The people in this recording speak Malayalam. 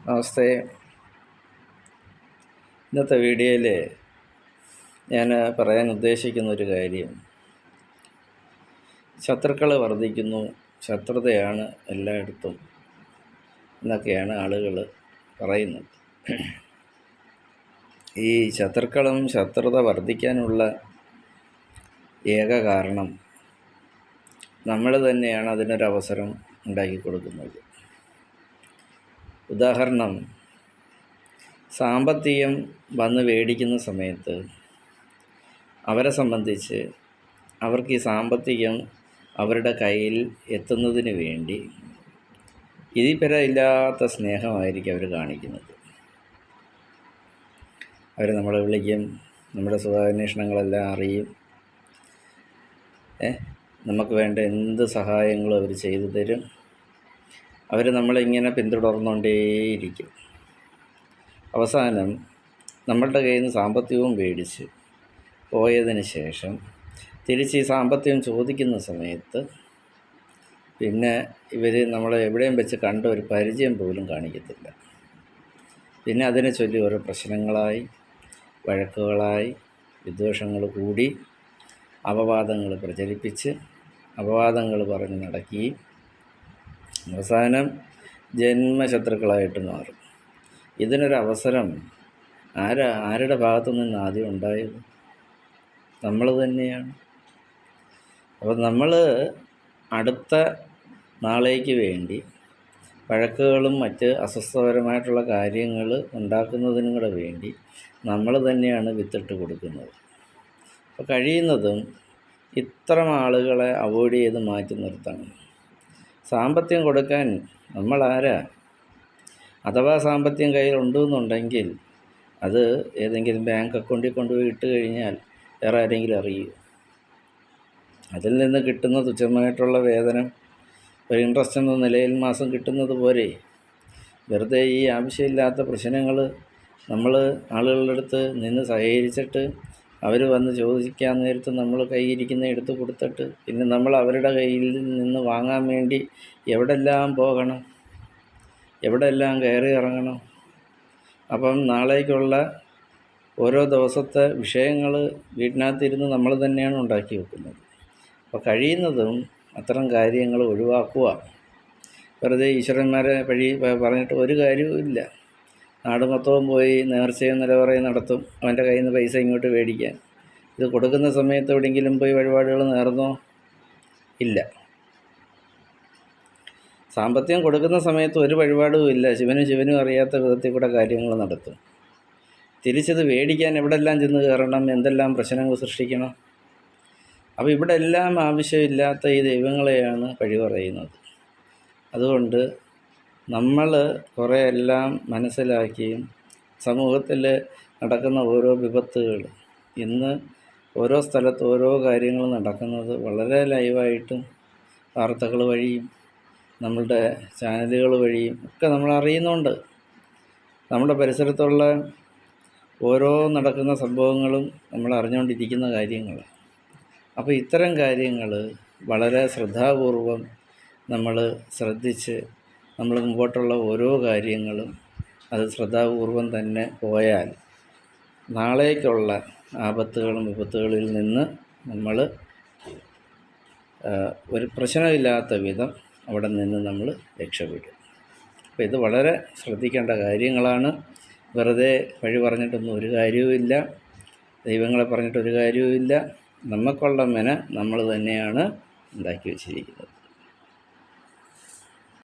നമസ്തേ. ഇന്നത്തെ വീഡിയോയിൽ ഞാൻ പറയാൻ ഉദ്ദേശിക്കുന്ന ഒരു കാര്യം, ശത്രുക്കൾ വർദ്ധിക്കുന്നു, ശത്രുതയാണ് എല്ലായിടത്തും എന്നൊക്കെയാണ് ആളുകൾ പറയുന്നത്. ഈ ശത്രുക്കളും ശത്രുത വർദ്ധിക്കാനുള്ള ഏക കാരണം നമ്മൾ തന്നെയാണ് അതിനൊരവസരം ഉണ്ടാക്കി കൊടുക്കുന്നത്. ഉദാഹരണം, സാമ്പത്തികം വന്ന് മേടിക്കുന്ന സമയത്ത് അവരെ സംബന്ധിച്ച് അവർക്ക് ഈ സാമ്പത്തികം അവരുടെ കയ്യിൽ എത്തുന്നതിന് വേണ്ടി ഇതിപരമില്ലാത്ത സ്നേഹമായിരിക്കും അവർ കാണിക്കുന്നത്. അവർ നമ്മളെ വിളിക്കും, നമ്മുടെ സുഖാന്വേഷണങ്ങളെല്ലാം അറിയും, നമുക്ക് വേണ്ട എന്ത് സഹായങ്ങളും അവർ ചെയ്തു തരും. അവർ നമ്മളിങ്ങനെ പിന്തുടർന്നുകൊണ്ടേയിരിക്കും. അവസാനം നമ്മളുടെ കയ്യിൽ നിന്ന് സാമ്പത്തികവും മേടിച്ച് പോയതിന് ശേഷം തിരിച്ച് ഈ സാമ്പത്തികം ചോദിക്കുന്ന സമയത്ത് പിന്നെ ഇവർ നമ്മളെ എവിടെയും വെച്ച് കണ്ട ഒരു പരിചയം പോലും കാണിക്കത്തില്ല. പിന്നെ അതിനെ ചൊല്ലി ഓരോ പ്രശ്നങ്ങളായി, വഴക്കുകളായി, വിദ്വേഷങ്ങൾ കൂടി, അപവാദങ്ങൾ പ്രചരിപ്പിച്ച് അപവാദങ്ങൾ പറഞ്ഞ് നടക്കുകയും അവസാനം ജന്മശത്രുക്കളായിട്ട് മാറും. ഇതിനൊരവസരം ആരുടെ ഭാഗത്തു നിന്ന് ആദ്യം ഉണ്ടായത്? നമ്മൾ തന്നെയാണ്. അപ്പോൾ നമ്മൾ അടുത്ത നാളേക്ക് വേണ്ടി വഴക്കുകളും മറ്റ് അസ്വസ്ഥപരമായിട്ടുള്ള കാര്യങ്ങൾ ഉണ്ടാക്കുന്നതിനും കൂടെ വേണ്ടി നമ്മൾ തന്നെയാണ് വിത്തിട്ട് കൊടുക്കുന്നത്. അപ്പോൾ കഴിയുന്നതും ഇത്തരം ആളുകളെ അവോയ്ഡ് ചെയ്ത് മാറ്റി നിർത്തണം. സാമ്പത്തികം കൊടുക്കാൻ നമ്മളാരാ? അഥവാ സാമ്പത്തികം കയ്യിലുണ്ടെന്നുണ്ടെങ്കിൽ അത് ഏതെങ്കിലും ബാങ്ക് അക്കൗണ്ടിൽ കൊണ്ടുപോയി ഇട്ട് കഴിഞ്ഞാൽ വേറെ ആരെങ്കിലും അറിയൂ? അതിൽ നിന്ന് കിട്ടുന്ന തുച്ഛമായിട്ടുള്ള വേതനം ഒരു ഇൻട്രസ്റ്റ് എന്ന നിലയിൽ മാസം കിട്ടുന്നത് പോരെ? വെറുതെ ഈ ആവശ്യമില്ലാത്ത പ്രശ്നങ്ങൾ നമ്മൾ ആളുകളുടെ അടുത്ത് നിന്ന് സഹകരിച്ചിട്ട് അവർ വന്ന് ചോദിക്കാൻ നേരത്ത് നമ്മൾ കയ്യിരിക്കുന്ന എടുത്ത് കൊടുത്തിട്ട് പിന്നെ നമ്മൾ അവരുടെ കയ്യിൽ നിന്ന് വാങ്ങാൻ വേണ്ടി എവിടെല്ലാം പോകണം, എവിടെല്ലാം കയറി ഇറങ്ങണം. അപ്പം നാളേക്കുള്ള ഓരോ ദിവസത്തെ വിഷയങ്ങൾ വീട്ടിനകത്തിരുന്ന് നമ്മൾ തന്നെയാണ് ഉണ്ടാക്കി വെക്കുന്നത്. അപ്പോൾ കഴിയുന്നതും അത്തരം കാര്യങ്ങൾ ഒഴിവാക്കുക. വെറുതെ ഈശ്വരന്മാരെ പറഞ്ഞിട്ട് ഒരു കാര്യവും ഇല്ല. നാട് മൊത്തവും പോയി നേർച്ചയും നിലവറയും നടത്തും അവൻ്റെ കയ്യിൽ നിന്ന് പൈസ ഇങ്ങോട്ട് മേടിക്കാൻ. ഇത് കൊടുക്കുന്ന സമയത്ത് എവിടെയെങ്കിലും പോയി വഴിപാടുകൾ നേർന്നോ? ഇല്ല. സാമ്പത്തികം കൊടുക്കുന്ന സമയത്ത് ഒരു വഴിപാടും ഇല്ല. ശിവനും അറിയാത്ത വിധത്തിൽ കൂടെ കാര്യങ്ങൾ നടത്തും. തിരിച്ചത് മേടിക്കാൻ എവിടെല്ലാം ചെന്ന് കയറണം, എന്തെല്ലാം പ്രശ്നങ്ങൾ സൃഷ്ടിക്കണം. അപ്പോൾ ഇവിടെ എല്ലാം ആവശ്യമില്ലാത്ത ഈ ദൈവങ്ങളെയാണ് പഴി പറയുന്നത്. അതുകൊണ്ട് നമ്മൾ കുറേ എല്ലാം മനസ്സിലാക്കിയും സമൂഹത്തിൽ നടക്കുന്ന ഓരോ വിപത്തുകൾ, ഇന്ന് ഓരോ സ്ഥലത്ത് ഓരോ കാര്യങ്ങൾ നടക്കുന്നത് വളരെ ലൈവായിട്ടും വാർത്തകൾ വഴിയും നമ്മളുടെ ചാനലുകൾ വഴിയും ഒക്കെ നമ്മൾ അറിയുന്നുണ്ട്. നമ്മുടെ പരിസരത്തുള്ള ഓരോ നടക്കുന്ന സംഭവങ്ങളും നമ്മൾ അറിഞ്ഞുകൊണ്ടിരിക്കുന്ന കാര്യങ്ങൾ. അപ്പോൾ ഇത്തരം കാര്യങ്ങൾ വളരെ ശ്രദ്ധാപൂർവം നമ്മൾ ശ്രദ്ധിച്ച് നമ്മൾ മുമ്പോട്ടുള്ള ഓരോ കാര്യങ്ങളും അത് ശ്രദ്ധാപൂർവം തന്നെ പോയാൽ നാളേക്കുള്ള ആപത്തുകളും വിപത്തുകളിൽ നിന്ന് നമ്മൾ ഒരു പ്രശ്നമില്ലാത്ത വിധം അവിടെ നിന്ന് നമ്മൾ രക്ഷപ്പെടും. അപ്പോൾ ഇത് വളരെ ശ്രദ്ധിക്കേണ്ട കാര്യങ്ങളാണ്. വെറുതെ വഴി പറഞ്ഞിട്ടൊന്നും ഒരു കാര്യവുമില്ല, ദൈവങ്ങളെ പറഞ്ഞിട്ടൊരു കാര്യവുമില്ല. നമുക്കുള്ള മെന നമ്മൾ തന്നെയാണ് ഉണ്ടാക്കി വച്ചിരിക്കുന്നത്.